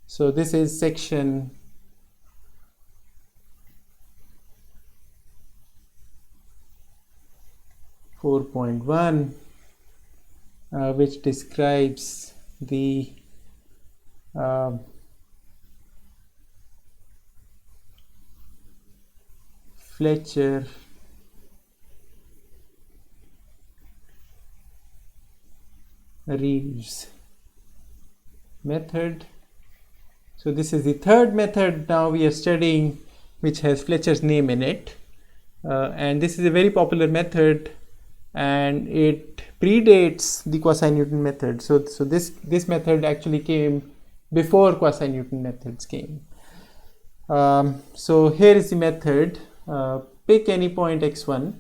So this is section 4.1, which describes the Fletcher Reeves method. So this is the third method now we are studying, which has Fletcher's name in it, and this is a very popular method, and it predates the quasi-Newton method. So this method actually came before quasi-Newton methods came. So here is the method. Pick any point x1,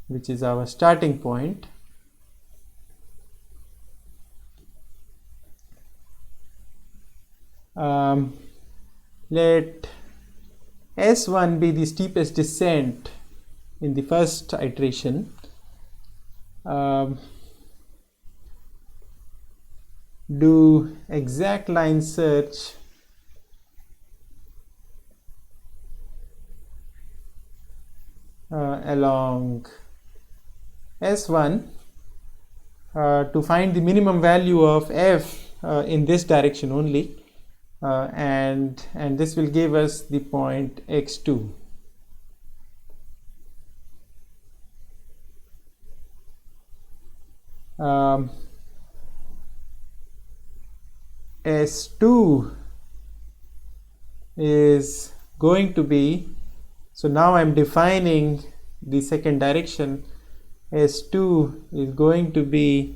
which is our starting point. Let S1 be the steepest descent in the first iteration. Do exact line search along S1 to find the minimum value of f in this direction only, and this will give us the point x2. S2 is going to be, so now I'm defining the second direction. S2 is going to be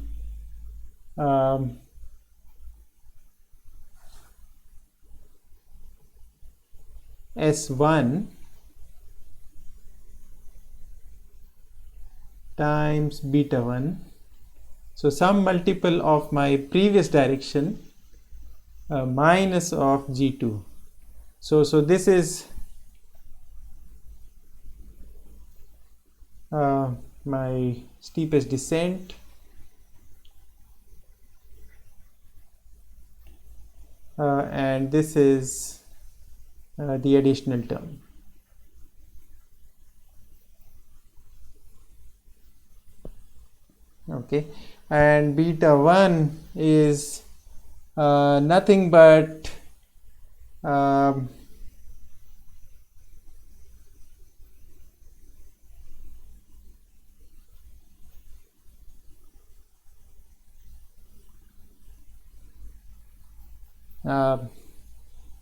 S1 times beta 1. So some multiple of my previous direction minus of G2. So this is my steepest descent, and this is the additional term. Okay, and beta 1 is nothing but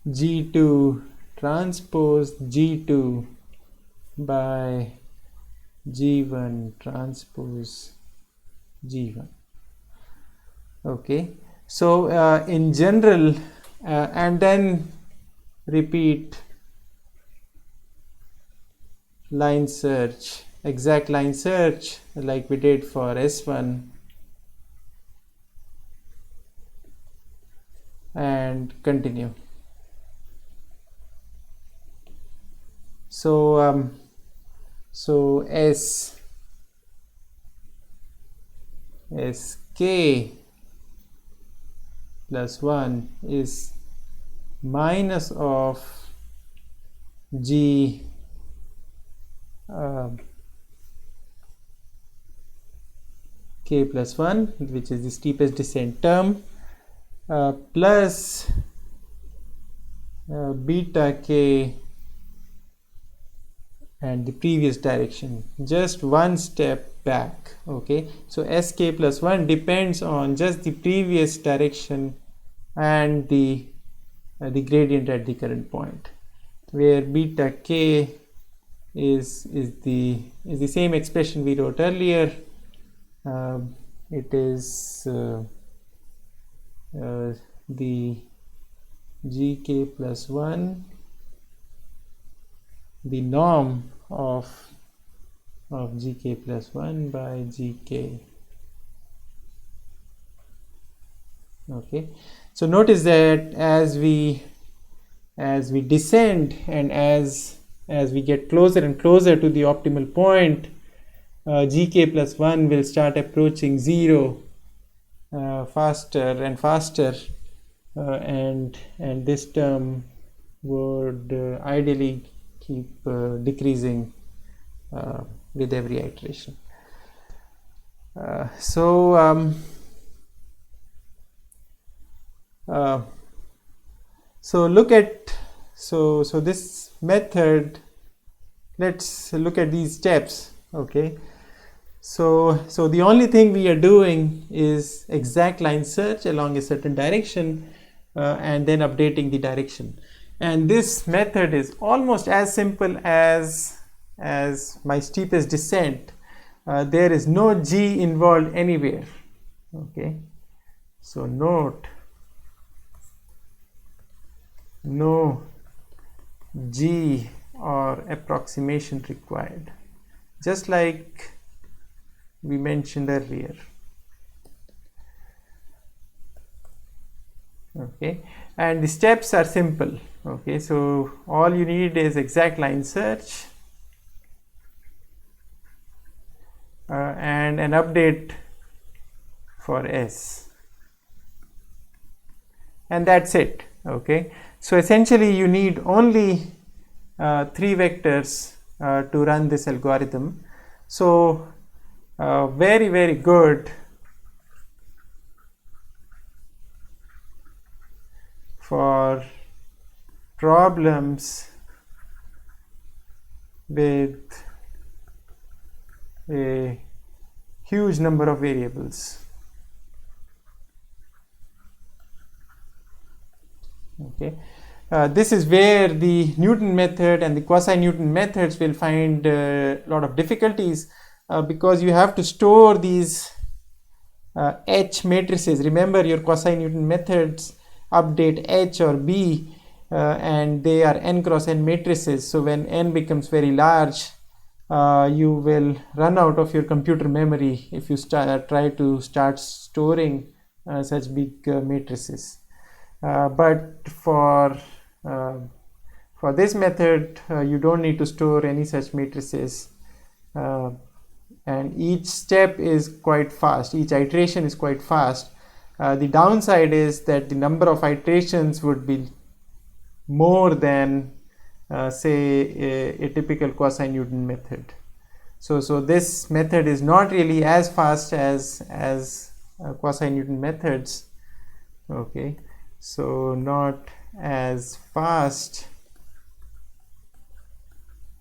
G2 transpose G2 by G1 transpose G1. Okay, so in general, and then repeat line search, exact line search like we did for S1, and continue. So Sk plus 1 is minus of G K plus 1, which is the steepest descent term, plus beta K and the previous direction, just one step back. Okay, so Sk plus 1 depends on just the previous direction and the gradient at the current point, where beta K is the same expression we wrote earlier. It is the Gk plus 1, the norm of Gk plus 1 by Gk. Okay, so notice that as we descend and as we get closer and closer to the optimal point, Gk plus 1 will start approaching 0, faster and faster, and this term would ideally keep decreasing with every iteration. So look at so this method. Let's look at these steps. Okay, so the only thing we are doing is exact line search along a certain direction, and then updating the direction. And this method is almost as simple as my steepest descent. There is no G involved anywhere. Okay, so note, no G or approximation required, just like we mentioned earlier. Okay, and the steps are simple. Okay, so all you need is exact line search and an update for S, and that's it. Okay, so essentially you need only 3 vectors to run this algorithm. So very good for problems with a huge number of variables. Okay, this is where the Newton method and the quasi-Newton methods will find a lot of difficulties, because you have to store these H matrices. Remember, your quasi-Newton methods update H or B, and they are n cross n matrices. So when n becomes very large, you will run out of your computer memory if you try to start storing such big matrices. But for this method, you don't need to store any such matrices, and each step is quite fast. Each iteration is quite fast. The downside is that the number of iterations would be more than say a typical quasi-Newton method. So this method is not really as fast as quasi-Newton methods. Okay, so not as fast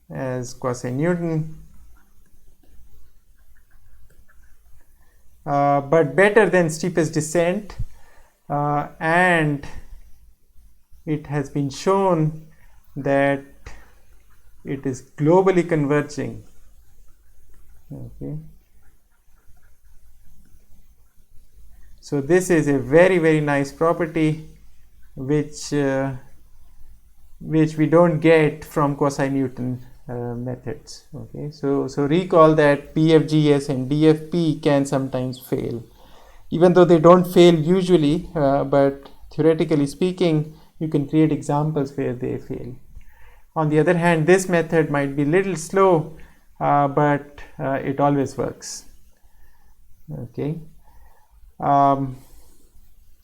as quasi-Newton, but better than steepest descent, and it has been shown that it is globally converging. Okay, so this is a very nice property which we don't get from quasi-Newton methods. Okay, so recall that PFGS and DFP can sometimes fail, even though they don't fail usually, but theoretically speaking, you can create examples where they fail. On the other hand, this method might be a little slow, but it always works. Okay,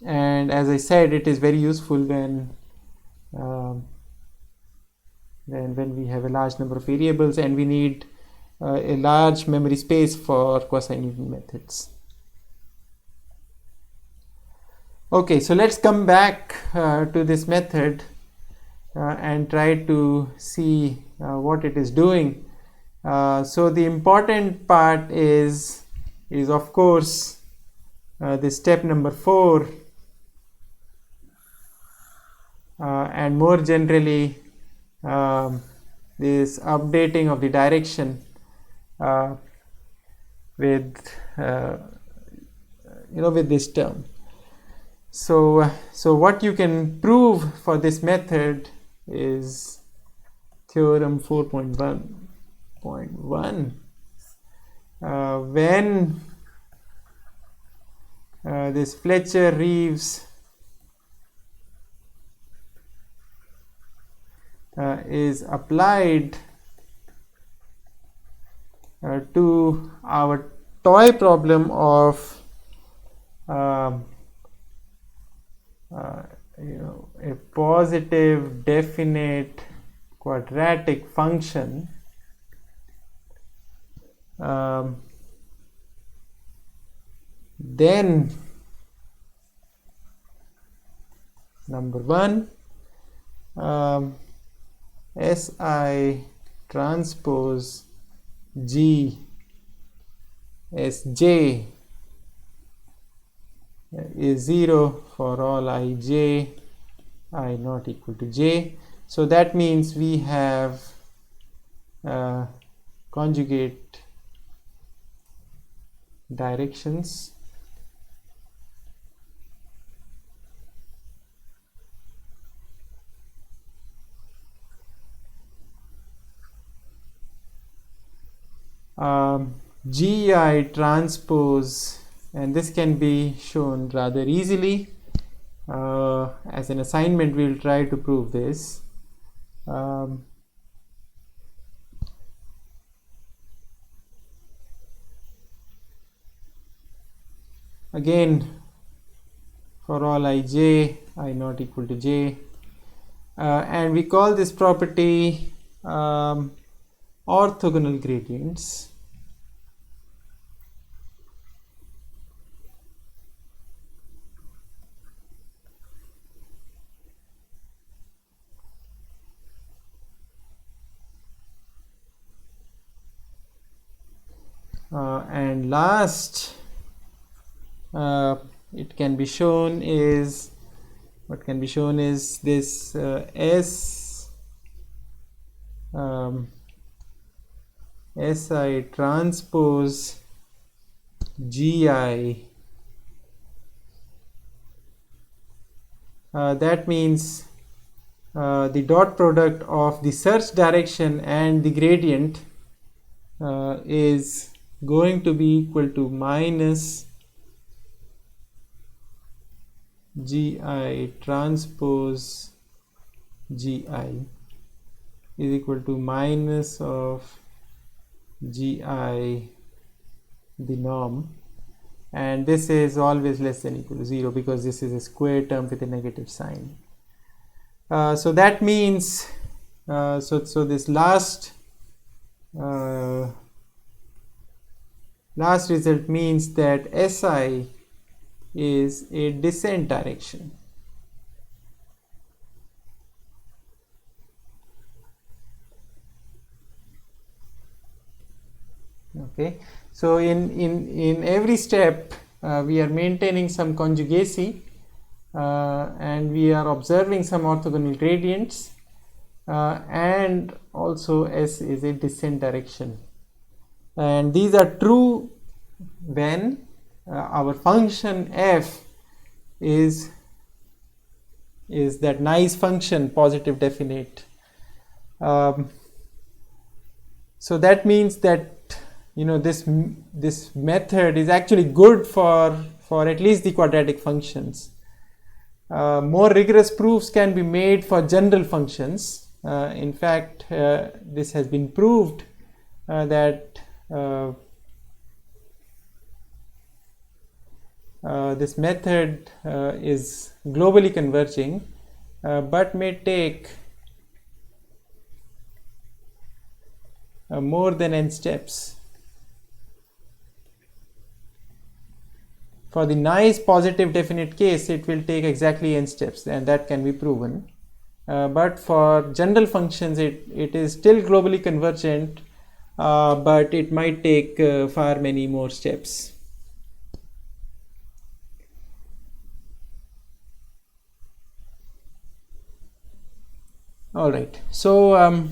and as I said, it is very useful when we have a large number of variables and we need a large memory space for quasi-Newton methods. Okay, so let's come back to this method and try to see what it is doing. So the important part is of course the step number 4, and more generally this updating of the direction with with this term. So what you can prove for this method is theorem 4.1.1. When this Fletcher-Reeves is applied to our toy problem of um, a positive definite quadratic function, then number one, SI transpose G Sj is 0 for all ij I not equal to j. So that means we have conjugate directions. Gi transpose, and this can be shown rather easily. As an assignment, we will try to prove this. Again, for all ij, I not equal to j, and we call this property orthogonal gradients. And last, it can be shown is, what can be shown is this S SI transpose GI. That means the dot product of the search direction and the gradient is going to be equal to minus GI transpose GI is equal to minus of GI the norm, and this is always less than equal to 0 because this is a square term with a negative sign. So that means so this last result means that SI is a descent direction. Okay, so in every step we are maintaining some conjugacy and we are observing some orthogonal gradients, and also S is a descent direction, and these are true when our function f is that nice function positive definite. So that means that this method is actually good for at least the quadratic functions. More rigorous proofs can be made for general functions. In fact, this has been proved that this method is globally converging, but may take more than n steps. For the nice positive definite case, it will take exactly n steps, and that can be proven. But for general functions, it is still globally convergent, but it might take far many more steps. All right. So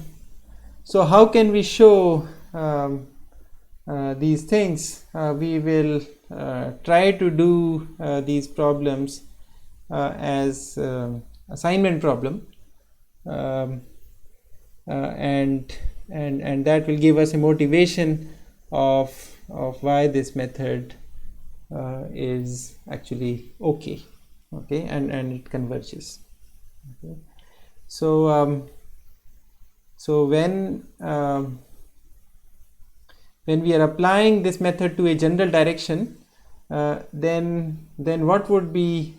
so how can we show these things? We will try to do these problems as assignment problem, and that will give us a motivation of why this method is actually okay, and it converges. Okay. So so when we are applying this method to a general direction, then what would be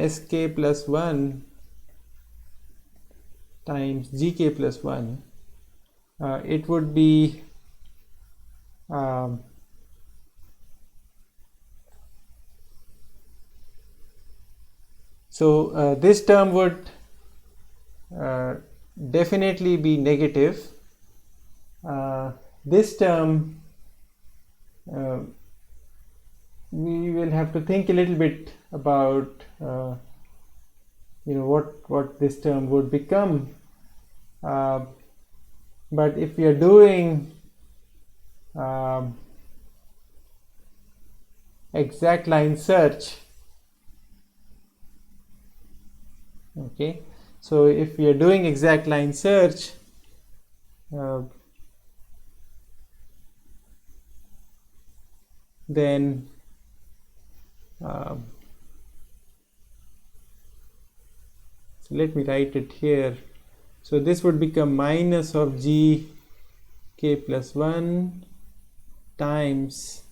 sk plus 1 times gk plus 1? It would be so this term would definitely be negative. This term, we will have to think a little bit about what this term would become. But if we are doing exact line search, okay, so if we are doing exact line search, then so let me write it here. So this would become minus of g k plus 1 times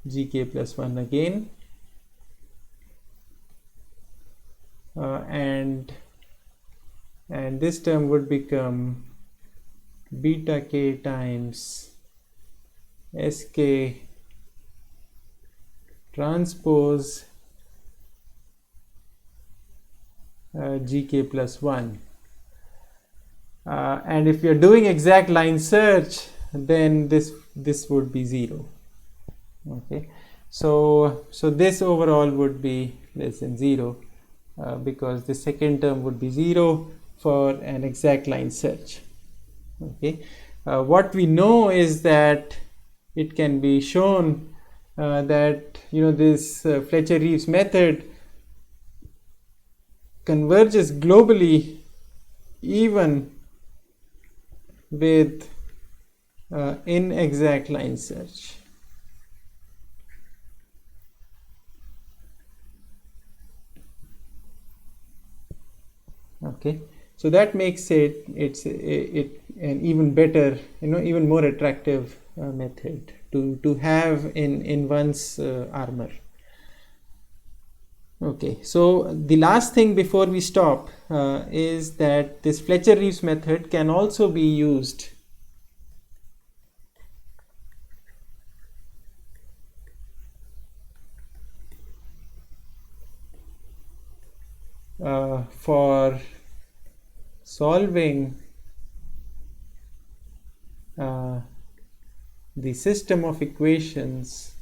gk plus 1 again, and this term would become beta k times sk transpose gk plus 1. And if we are doing exact line search, then this would be 0. Okay, so this overall would be less than 0, because the second term would be 0 for an exact line search. Okay, what we know is that it can be shown that this Fletcher-Reeves method converges globally even with inexact line search. Okay, so that makes it an even better, even more attractive method to have in one's armor. Okay, so the last thing before we stop is that this Fletcher-Reeves method can also be used for solving the system of equations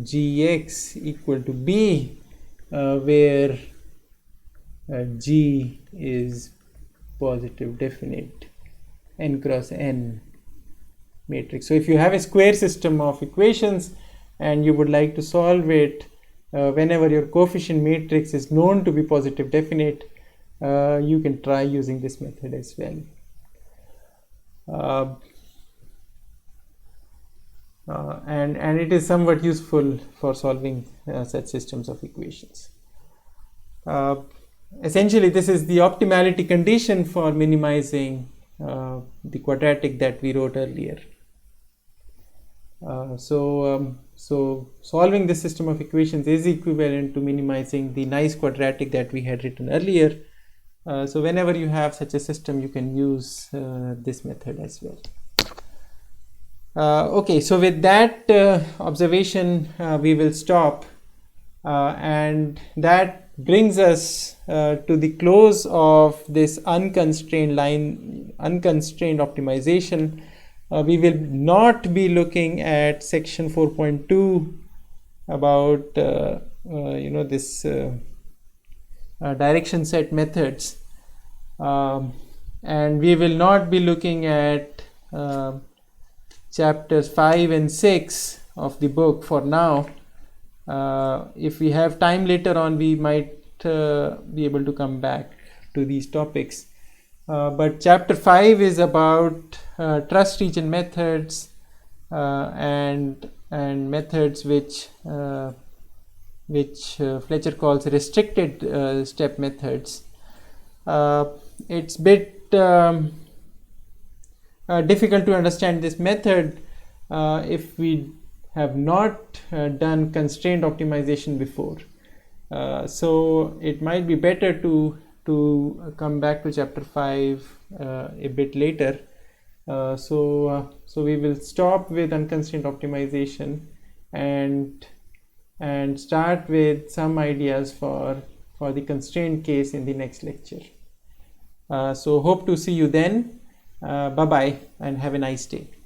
gx equal to b, where G is positive definite n cross n matrix. So if you have a square system of equations and you would like to solve it whenever your coefficient matrix is known to be positive definite, you can try using this method as well. And it is somewhat useful for solving such systems of equations. Essentially, this is the optimality condition for minimizing the quadratic that we wrote earlier. So solving this system of equations is equivalent to minimizing the nice quadratic that we had written earlier. So whenever you have such a system, you can use this method as well. Okay, so with that observation, we will stop, and that brings us to the close of this unconstrained optimization. We will not be looking at section 4.2 about this direction set methods, and we will not be looking at chapters 5 and 6 of the book for now. If we have time later on, we might be able to come back to these topics. But chapter 5 is about trust region methods and methods which which Fletcher calls restricted step methods. It's bit difficult to understand this method if we have not done constraint optimization before. So it might be better to come back to chapter 5 a bit later. So we will stop with unconstrained optimization and start with some ideas for the constraint case in the next lecture. So hope to see you then. Bye bye and have a nice day.